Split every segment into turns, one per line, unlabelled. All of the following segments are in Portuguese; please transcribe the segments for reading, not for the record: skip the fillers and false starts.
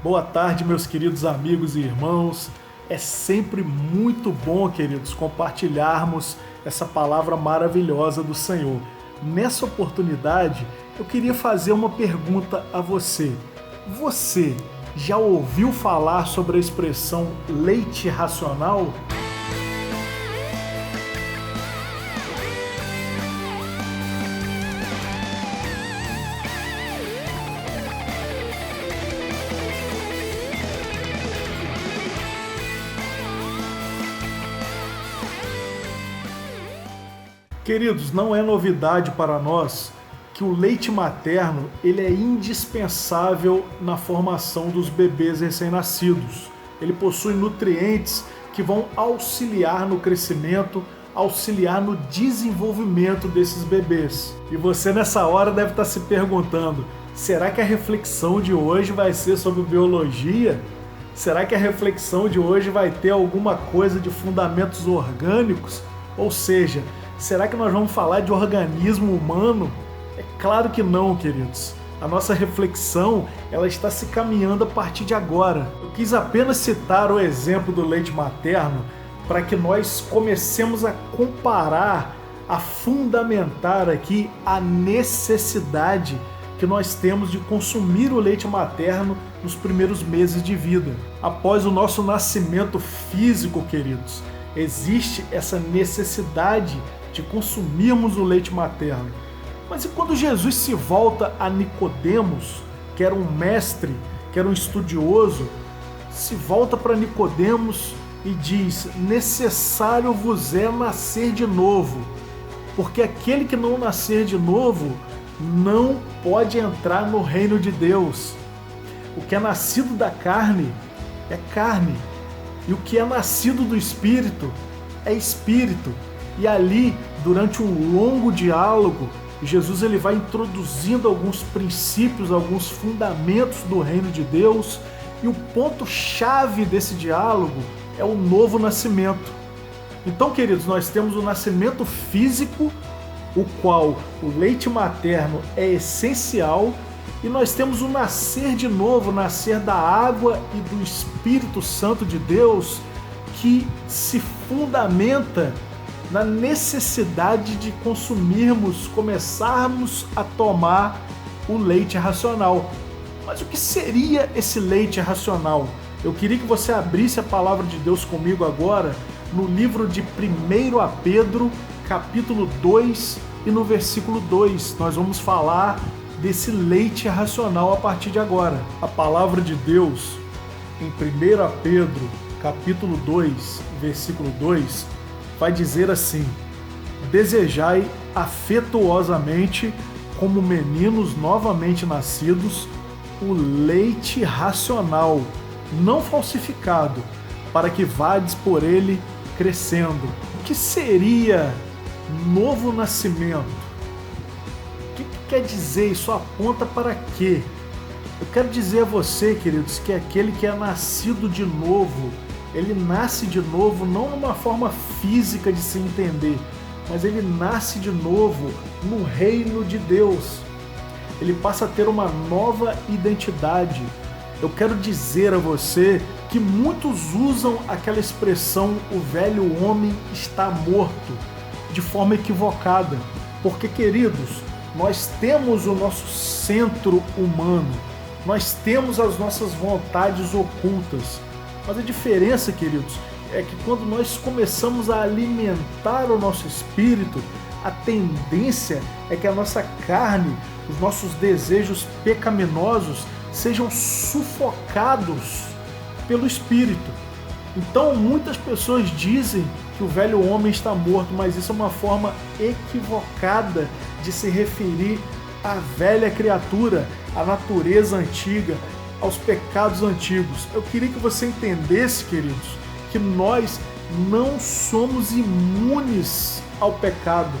Boa tarde, meus queridos amigos e irmãos. É sempre muito bom, queridos, compartilharmos essa palavra maravilhosa do Senhor. Nessa oportunidade, eu queria fazer uma pergunta a você. Você já ouviu falar sobre a expressão leite racional? Queridos, não é novidade para nós que o leite materno ele é indispensável na formação dos bebês recém-nascidos. Ele possui nutrientes que vão auxiliar no crescimento, auxiliar no desenvolvimento desses bebês. E você nessa hora deve estar se perguntando, será que a reflexão de hoje vai ser sobre biologia? Será que a reflexão de hoje vai ter alguma coisa de fundamentos orgânicos? Ou seja, será que nós vamos falar de organismo humano? É claro que não, queridos. A nossa reflexão ela está se caminhando a partir de agora. Eu quis apenas citar o exemplo do leite materno para que nós comecemos a comparar, a fundamentar aqui a necessidade que nós temos de consumir o leite materno nos primeiros meses de vida. Após o nosso nascimento físico, queridos, existe essa necessidade de consumirmos o leite materno. Mas e quando Jesus se volta a Nicodemos, que era um mestre, que era um estudioso, se volta para Nicodemos e diz: necessário vos é nascer de novo, porque aquele que não nascer de novo não pode entrar no reino de Deus. O que é nascido da carne é carne, e o que é nascido do Espírito é Espírito. E ali, durante um longo diálogo, Jesus ele vai introduzindo alguns princípios, alguns fundamentos do reino de Deus, e o ponto-chave desse diálogo é o novo nascimento. Então, queridos, nós temos o nascimento físico, o qual o leite materno é essencial, e nós temos o nascer de novo, nascer da água e do Espírito Santo de Deus, que se fundamenta na necessidade de consumirmos, começarmos a tomar o leite racional. Mas o que seria esse leite racional? Eu queria que você abrisse a palavra de Deus comigo agora no livro de 1 Pedro, capítulo 2, e no versículo 2. Nós vamos falar desse leite racional a partir de agora. A palavra de Deus em 1 Pedro, capítulo 2, versículo 2, vai dizer assim: desejai afetuosamente, como meninos novamente nascidos, o leite racional, não falsificado, para que vades por ele crescendo. O que seria novo nascimento? O que quer dizer? Isso aponta para quê? Eu quero dizer a você, queridos, que aquele que é nascido de novo, ele nasce de novo não numa forma física de se entender, mas ele nasce de novo no reino de Deus. Ele passa a ter uma nova identidade. Eu quero dizer a você que muitos usam aquela expressão "o velho homem está morto" de forma equivocada. Porque, queridos, nós temos o nosso centro humano, nós temos as nossas vontades ocultas. Mas a diferença, queridos, é que quando nós começamos a alimentar o nosso espírito, a tendência é que a nossa carne, os nossos desejos pecaminosos sejam sufocados pelo espírito. Então muitas pessoas dizem que o velho homem está morto, mas isso é uma forma equivocada de se referir à velha criatura, à natureza antiga, aos pecados antigos. Eu queria que você entendesse, queridos, que nós não somos imunes ao pecado.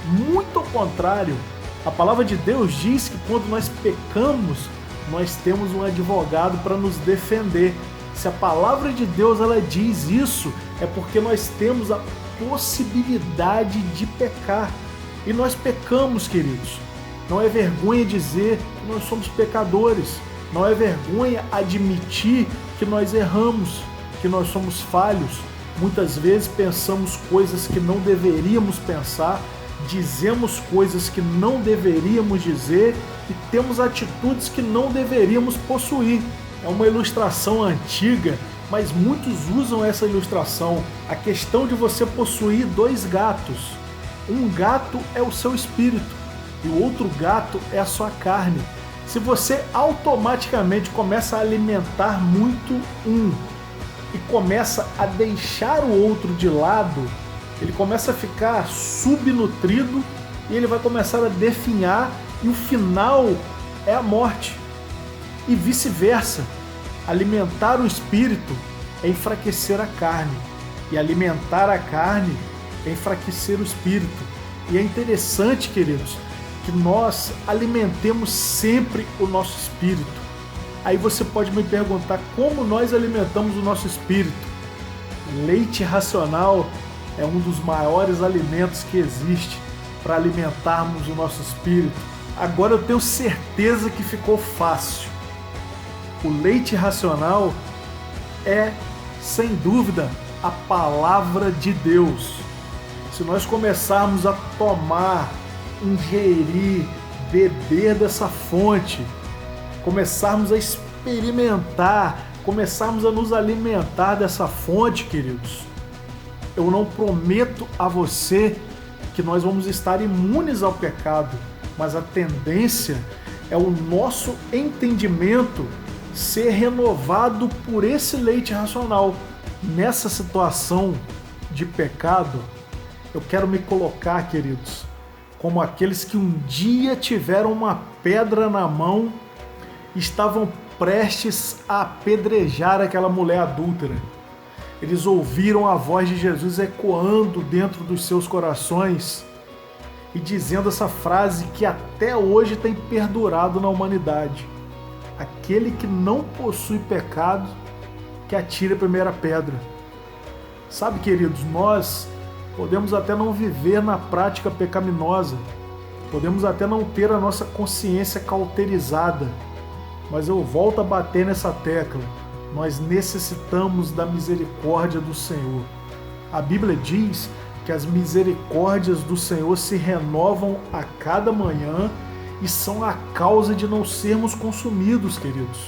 Muito ao contrário, a palavra de Deus diz que quando nós pecamos, nós temos um advogado para nos defender. Se a palavra de Deus ela diz isso, é porque nós temos a possibilidade de pecar. E nós pecamos, queridos. Não é vergonha dizer que nós somos pecadores. Não é vergonha admitir que nós erramos, que nós somos falhos. Muitas vezes pensamos coisas que não deveríamos pensar, dizemos coisas que não deveríamos dizer e temos atitudes que não deveríamos possuir. É uma ilustração antiga, mas muitos usam essa ilustração. A questão de você possuir 2 gatos. Um gato é o seu espírito e o outro gato é a sua carne. Se você automaticamente começa a alimentar muito um e começa a deixar o outro de lado, ele começa a ficar subnutrido e ele vai começar a definhar e o final é a morte. E vice-versa, alimentar o espírito é enfraquecer a carne e alimentar a carne é enfraquecer o espírito. E é interessante, queridos, que nós alimentemos sempre o nosso espírito. Aí você pode me perguntar como nós alimentamos o nosso espírito. Leite racional é um dos maiores alimentos que existe para alimentarmos o nosso espírito. Agora eu tenho certeza que ficou fácil. O leite racional é, sem dúvida, a palavra de Deus. Se nós começarmos a tomar, ingerir, beber dessa fonte, começarmos a experimentar, começarmos a nos alimentar dessa fonte, queridos, eu não prometo a você que nós vamos estar imunes ao pecado, mas a tendência é o nosso entendimento ser renovado por esse leite racional. Nessa situação de pecado, eu quero me colocar, queridos, como aqueles que um dia tiveram uma pedra na mão e estavam prestes a apedrejar aquela mulher adúltera. Eles ouviram a voz de Jesus ecoando dentro dos seus corações e dizendo essa frase que até hoje tem perdurado na humanidade: aquele que não possui pecado, que atire a primeira pedra. Sabe, queridos, nós podemos até não viver na prática pecaminosa, podemos até não ter a nossa consciência cauterizada, mas eu volto a bater nessa tecla: nós necessitamos da misericórdia do Senhor. A Bíblia diz que as misericórdias do Senhor se renovam a cada manhã e são a causa de não sermos consumidos, queridos.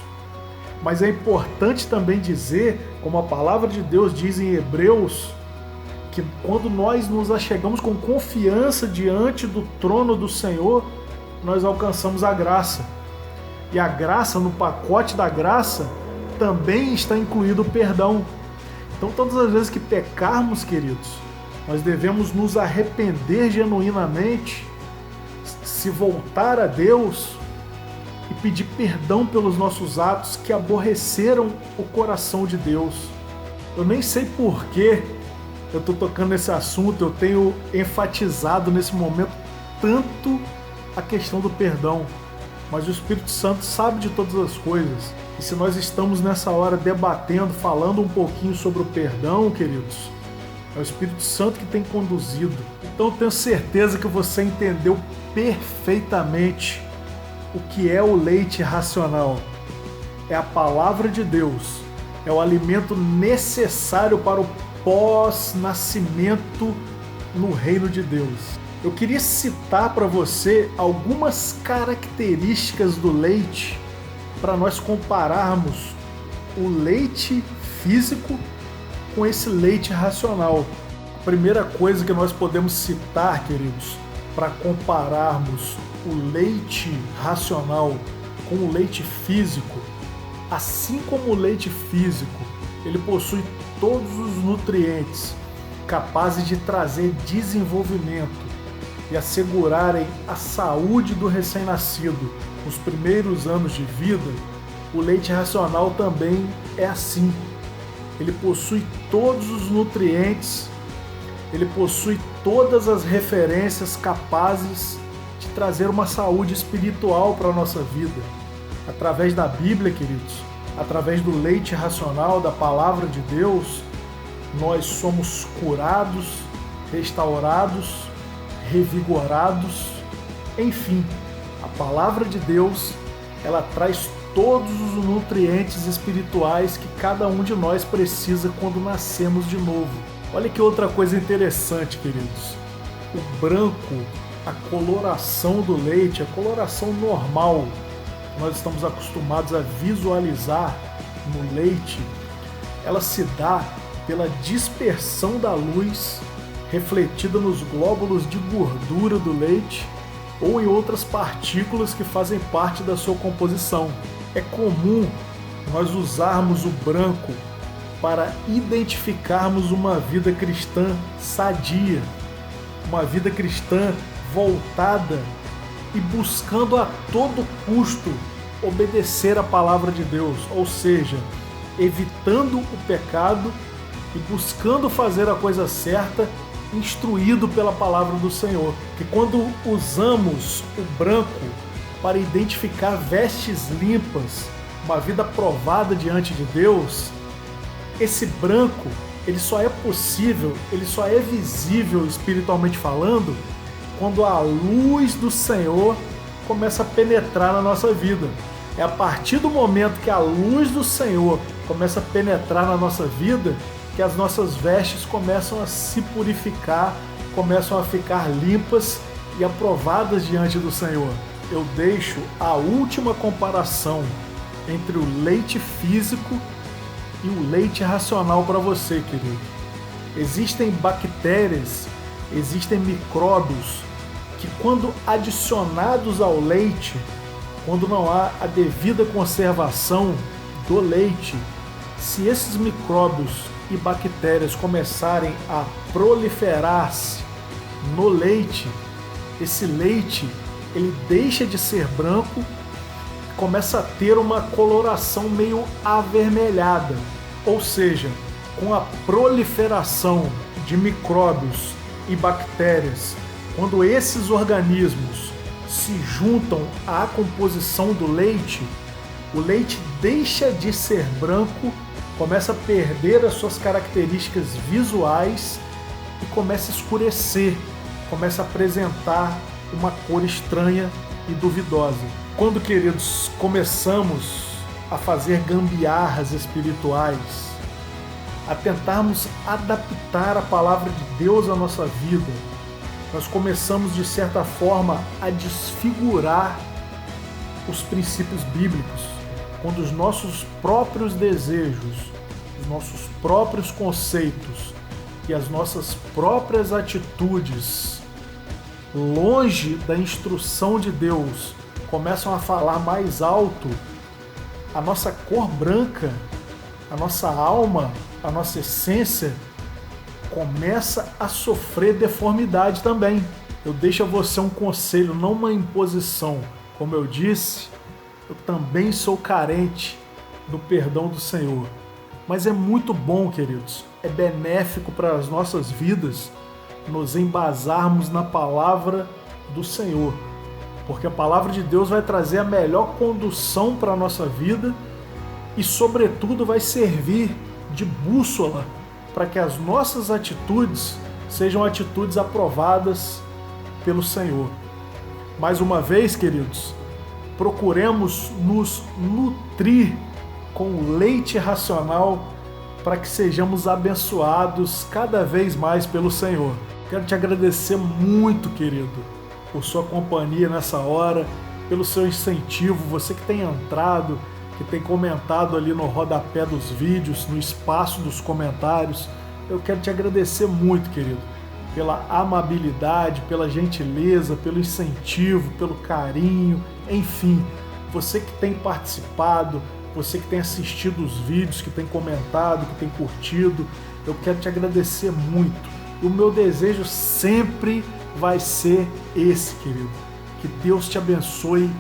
Mas é importante também dizer, como a palavra de Deus diz em Hebreus, que quando nós nos achegamos com confiança diante do trono do Senhor, nós alcançamos a graça. E a graça, no pacote da graça, também está incluído o perdão. Então, todas as vezes que pecarmos, queridos, nós devemos nos arrepender genuinamente, se voltar a Deus e pedir perdão pelos nossos atos que aborreceram o coração de Deus. Eu nem sei por que eu estou tocando nesse assunto, eu tenho enfatizado nesse momento tanto a questão do perdão, mas o Espírito Santo sabe de todas as coisas. E se nós estamos nessa hora debatendo, falando um pouquinho sobre o perdão, queridos, é o Espírito Santo que tem conduzido. Então eu tenho certeza que você entendeu perfeitamente o que é o leite racional. É a palavra de Deus, é o alimento necessário para o pós-nascimento no reino de Deus. Eu queria citar para você algumas características do leite para nós compararmos o leite físico com esse leite racional. A primeira coisa que nós podemos citar, queridos, para compararmos o leite racional com o leite físico, assim como o leite físico, ele possui todos os nutrientes capazes de trazer desenvolvimento e assegurarem a saúde do recém-nascido nos primeiros anos de vida. O leite racional também é assim. Ele possui todos os nutrientes, ele possui todas as referências capazes de trazer uma saúde espiritual para a nossa vida. Através da Bíblia, queridos, através do leite racional, da palavra de Deus, nós somos curados, restaurados, revigorados. Enfim, a palavra de Deus, ela traz todos os nutrientes espirituais que cada um de nós precisa quando nascemos de novo. Olha que outra coisa interessante, queridos. O branco, a coloração do leite, a coloração normal que nós estamos acostumados a visualizar no leite, ela se dá pela dispersão da luz refletida nos glóbulos de gordura do leite ou em outras partículas que fazem parte da sua composição. É comum nós usarmos o branco para identificarmos uma vida cristã sadia, uma vida cristã voltada e buscando a todo custo obedecer a palavra de Deus, ou seja, evitando o pecado e buscando fazer a coisa certa, instruído pela palavra do Senhor. Que quando usamos o branco para identificar vestes limpas, uma vida provada diante de Deus, esse branco, ele só é possível, ele só é visível espiritualmente falando, quando a luz do Senhor começa a penetrar na nossa vida. É a partir do momento que a luz do Senhor começa a penetrar na nossa vida que as nossas vestes começam a se purificar, começam a ficar limpas e aprovadas diante do Senhor. Eu deixo a última comparação entre o leite físico e o leite racional para você, querido. Existem bactérias, existem micróbios que, quando adicionados ao leite, quando não há a devida conservação do leite, se esses micróbios e bactérias começarem a proliferar-se no leite, esse leite ele deixa de ser branco e começa a ter uma coloração meio avermelhada. Ou seja, com a proliferação de micróbios e bactérias, quando esses organismos se juntam à composição do leite, o leite deixa de ser branco, começa a perder as suas características visuais e começa a escurecer, começa a apresentar uma cor estranha e duvidosa. Quando, queridos, começamos a fazer gambiarras espirituais, a tentarmos adaptar a palavra de Deus à nossa vida, nós começamos, de certa forma, a desfigurar os princípios bíblicos, quando os nossos próprios desejos, os nossos próprios conceitos e as nossas próprias atitudes, longe da instrução de Deus, começam a falar mais alto, a nossa cor branca, a nossa alma, a nossa essência começa a sofrer deformidade também. Eu deixo a você um conselho, não uma imposição. Como eu disse, eu também sou carente do perdão do Senhor. Mas é muito bom, queridos, é benéfico para as nossas vidas nos embasarmos na palavra do Senhor. Porque a palavra de Deus vai trazer a melhor condução para a nossa vida e, sobretudo, vai servir de bússola para que as nossas atitudes sejam atitudes aprovadas pelo Senhor. Mais uma vez, queridos, procuremos nos nutrir com o leite racional para que sejamos abençoados cada vez mais pelo Senhor. Quero te agradecer muito, querido, por sua companhia nessa hora, pelo seu incentivo, você que tem entrado, que tem comentado ali no rodapé dos vídeos, no espaço dos comentários. Eu quero te agradecer muito, querido, pela amabilidade, pela gentileza, pelo incentivo, pelo carinho, enfim, você que tem participado, você que tem assistido os vídeos, que tem comentado, que tem curtido, eu quero te agradecer muito. E o meu desejo sempre vai ser esse, querido, que Deus te abençoe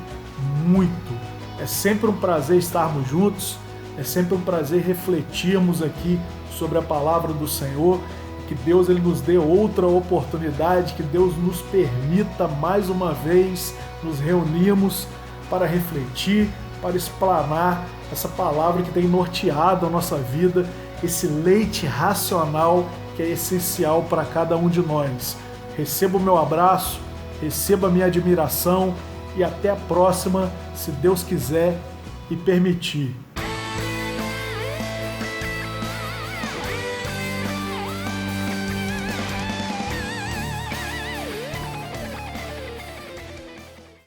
muito. É sempre um prazer estarmos juntos, é sempre um prazer refletirmos aqui sobre a palavra do Senhor, que Deus ele nos dê outra oportunidade, que Deus nos permita mais uma vez nos reunirmos para refletir, para explanar essa palavra que tem norteado a nossa vida, esse leite racional que é essencial para cada um de nós. Receba o meu abraço, receba a minha admiração e até a próxima, se Deus quiser e permitir